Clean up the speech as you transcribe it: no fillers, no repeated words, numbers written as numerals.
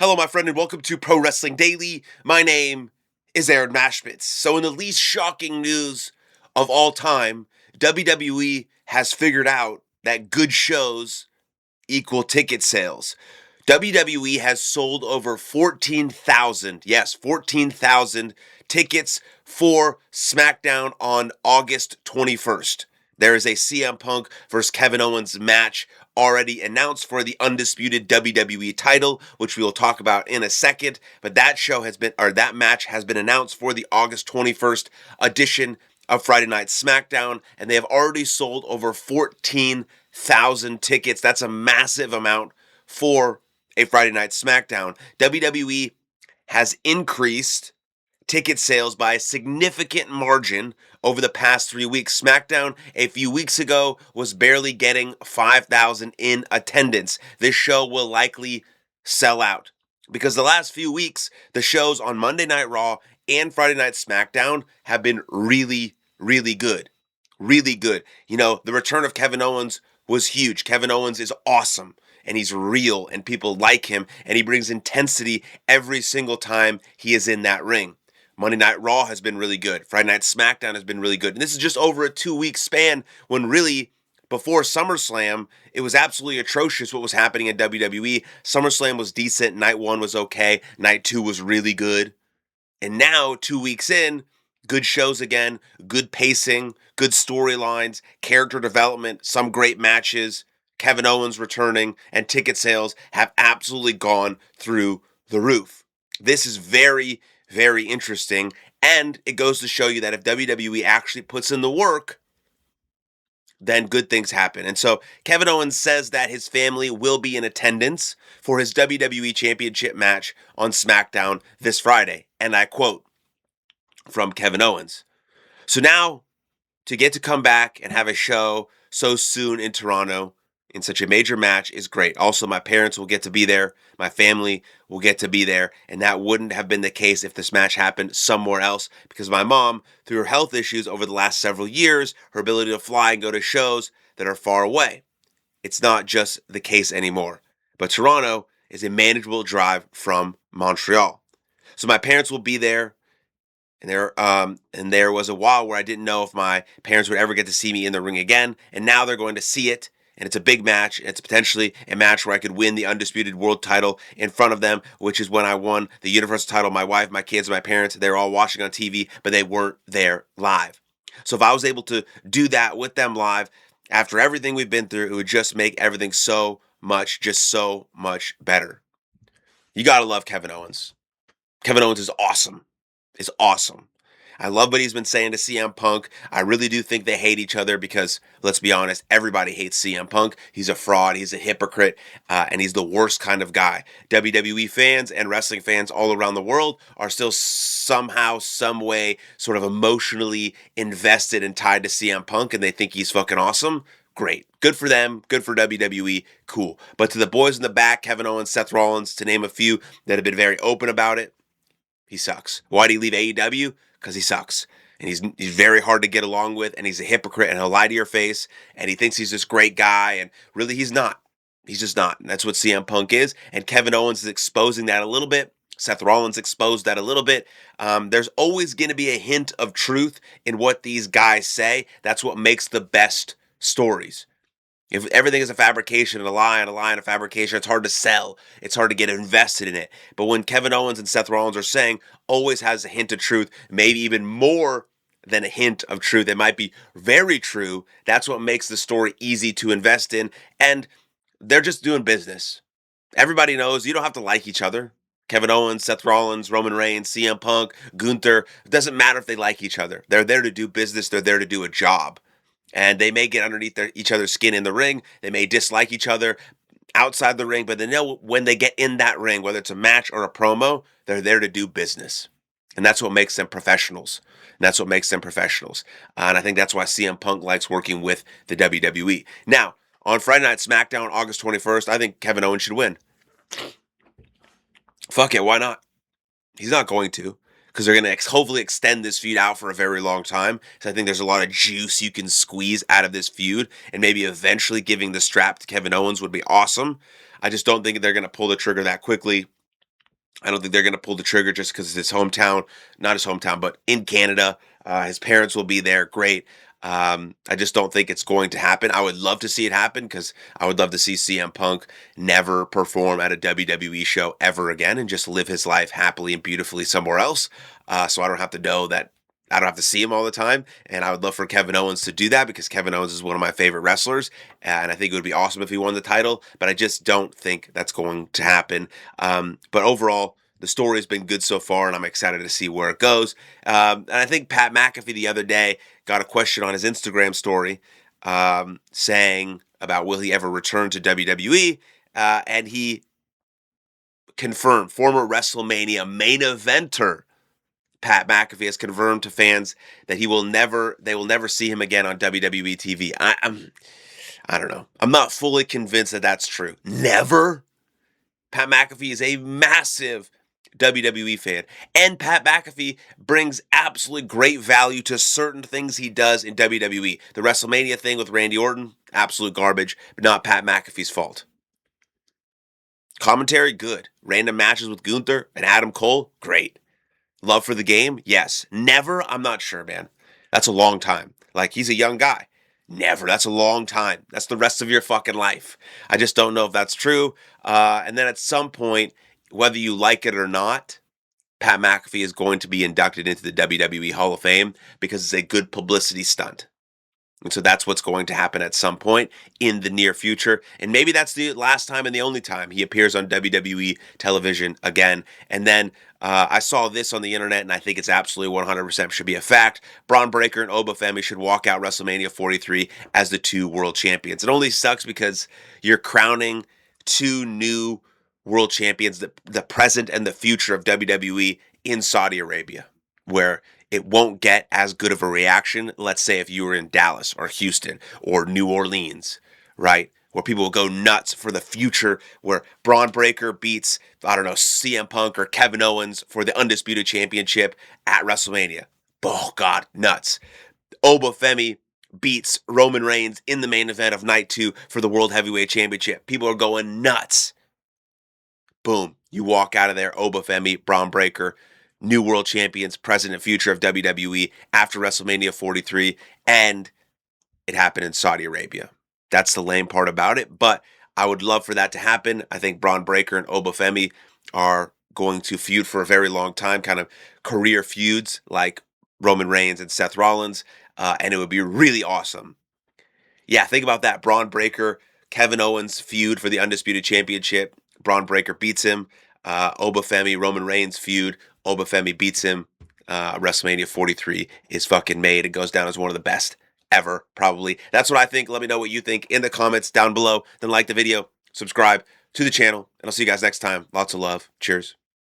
Hello, my friend, and welcome to Pro Wrestling Daily. My name is Aaron Machbitz. So, in the least shocking news of all time, WWE has figured out that good shows equal ticket sales. WWE has sold over 14,000, yes, 14,000 tickets for SmackDown on August 21st. There is a CM Punk versus Kevin Owens match already announced for the undisputed WWE title, which we will talk about in a second. But that match has been announced for the August 21st edition of Friday Night SmackDown, and they have already sold over 14,000 tickets. That's a massive amount for a Friday Night SmackDown. WWE has increased ticket sales by a significant margin over the past 3 weeks. SmackDown a few weeks ago was barely getting 5,000 in attendance. This show will likely sell out because the last few weeks, the shows on Monday Night Raw and Friday Night SmackDown have been really, really good. Really good. You know, the return of Kevin Owens was huge. Kevin Owens is awesome and he's real and people like him and he brings intensity every single time he is in that ring. Monday Night Raw has been really good. Friday Night SmackDown has been really good. And this is just over a 2-week span when really before SummerSlam, it was absolutely atrocious what was happening in WWE. SummerSlam was decent. Night 1 was okay. Night 2 was really good. And now, 2 weeks in, good shows again, good pacing, good storylines, character development, some great matches, Kevin Owens returning, and ticket sales have absolutely gone through the roof. This is very, very interesting, and it goes to show you that if WWE actually puts in the work, then good things happen. And so Kevin Owens says that his family will be in attendance for his WWE Championship match on SmackDown this Friday. And I quote from Kevin Owens. So now, to get to come back and have a show so soon in Toronto in such a major match is great. Also, my parents will get to be there. My family will get to be there. And that wouldn't have been the case if this match happened somewhere else because my mom, through her health issues over the last several years, her ability to fly and go to shows that are far away. It's not just the case anymore. But Toronto is a manageable drive from Montreal. So my parents will be there. And there was a while where I didn't know if my parents would ever get to see me in the ring again. And now they're going to see it. And it's a big match. And it's potentially a match where I could win the undisputed world title in front of them, which is when I won the Universal title. My wife, my kids, my parents, they were all watching on TV, but they weren't there live. So if I was able to do that with them live, after everything we've been through, it would just make everything so much better. You gotta love Kevin Owens. Kevin Owens is awesome. Is awesome. I love what he's been saying to CM Punk. I really do think they hate each other because, let's be honest, everybody hates CM Punk. He's a fraud, he's a hypocrite, and he's the worst kind of guy. WWE fans and wrestling fans all around the world are still somehow, some way, sort of emotionally invested and tied to CM Punk, and they think he's fucking awesome. Great. Good for them. Good for WWE. Cool. But to the boys in the back, Kevin Owens, Seth Rollins, to name a few that have been very open about it, he sucks. Why did he leave AEW? Because he sucks. And he's very hard to get along with, and he's a hypocrite, and he'll lie to your face, and he thinks he's this great guy, and really he's not. He's just not. And that's what CM Punk is, and Kevin Owens is exposing that a little bit. Seth Rollins exposed that a little bit. There's always going to be a hint of truth in what these guys say. That's what makes the best stories. If everything is a fabrication and a lie and a lie and a fabrication, it's hard to sell. It's hard to get invested in it. But when Kevin Owens and Seth Rollins are saying always has a hint of truth, maybe even more than a hint of truth, it might be very true. That's what makes the story easy to invest in. And they're just doing business. Everybody knows you don't have to like each other. Kevin Owens, Seth Rollins, Roman Reigns, CM Punk, Gunther. It doesn't matter if they like each other. They're there to do business. They're there to do a job. And they may get underneath each other's skin in the ring. They may dislike each other outside the ring, but they know when they get in that ring, whether it's a match or a promo, they're there to do business. And that's what makes them professionals. And that's what makes them professionals. And I think that's why CM Punk likes working with the WWE. Now, on Friday Night SmackDown, August 21st, I think Kevin Owens should win. Fuck it, why not? He's not going to. Because they're going to hopefully extend this feud out for a very long time. So I think there's a lot of juice you can squeeze out of this feud. And maybe eventually giving the strap to Kevin Owens would be awesome. I just don't think they're going to pull the trigger that quickly. I don't think they're going to pull the trigger just because it's his hometown, not his hometown, but in Canada. His parents will be there. Great. I just don't think it's going to happen. I would love to see it happen because I would love to see CM Punk never perform at a WWE show ever again and just live his life happily and beautifully somewhere else. So I don't have to know that. I don't have to see him all the time. And I would love for Kevin Owens to do that because Kevin Owens is one of my favorite wrestlers. And I think it would be awesome if he won the title. But I just don't think that's going to happen. But overall, the story has been good so far, and I'm excited to see where it goes. And I think Pat McAfee the other day got a question on his Instagram story saying about will he ever return to WWE, and he confirmed, former WrestleMania main eventer Pat McAfee has confirmed to fans that they will never see him again on WWE TV. I don't know. I'm not fully convinced that that's true. Never? Pat McAfee is a massive WWE fan. And Pat McAfee brings absolutely great value to certain things he does in WWE. The WrestleMania thing with Randy Orton, absolute garbage, but not Pat McAfee's fault. Commentary, good. Random matches with Gunther and Adam Cole, great. Love for the game, yes. Never, I'm not sure, man. That's a long time. Like, he's a young guy. Never. That's a long time. That's the rest of your fucking life. I just don't know if that's true. And then at some point, whether you like it or not, Pat McAfee is going to be inducted into the WWE Hall of Fame because it's a good publicity stunt. And so that's what's going to happen at some point in the near future. And maybe that's the last time and the only time he appears on WWE television again. And then I saw this on the internet, and I think it's absolutely 100% should be a fact. Braun Breaker and Oba Femi should walk out WrestleMania 43 as the two world champions. It only sucks because you're crowning two new world champions, the present and the future of WWE in Saudi Arabia, where it won't get as good of a reaction, let's say if you were in Dallas or Houston or New Orleans, right? Where people will go nuts for the future, where Braun Breaker beats, I don't know, CM Punk or Kevin Owens for the Undisputed Championship at WrestleMania. Oh, God, nuts. Oba Femi beats Roman Reigns in the main event of Night 2 for the World Heavyweight Championship. People are going nuts. Boom. You walk out of there, Oba Femi, Braun Breaker, new world champions, present and future of WWE after WrestleMania 43, and it happened in Saudi Arabia. That's the lame part about it, but I would love for that to happen. I think Braun Breaker and Oba Femi are going to feud for a very long time, kind of career feuds like Roman Reigns and Seth Rollins, and it would be really awesome. Yeah, think about that. Braun Breaker, Kevin Owens feud for the Undisputed Championship. Braun Breaker beats him. Oba Femi, Roman Reigns feud. Oba Femi beats him. WrestleMania 43 is fucking made. It goes down as one of the best ever, probably. That's what I think. Let me know what you think in the comments down below. Then like the video, subscribe to the channel, and I'll see you guys next time. Lots of love. Cheers.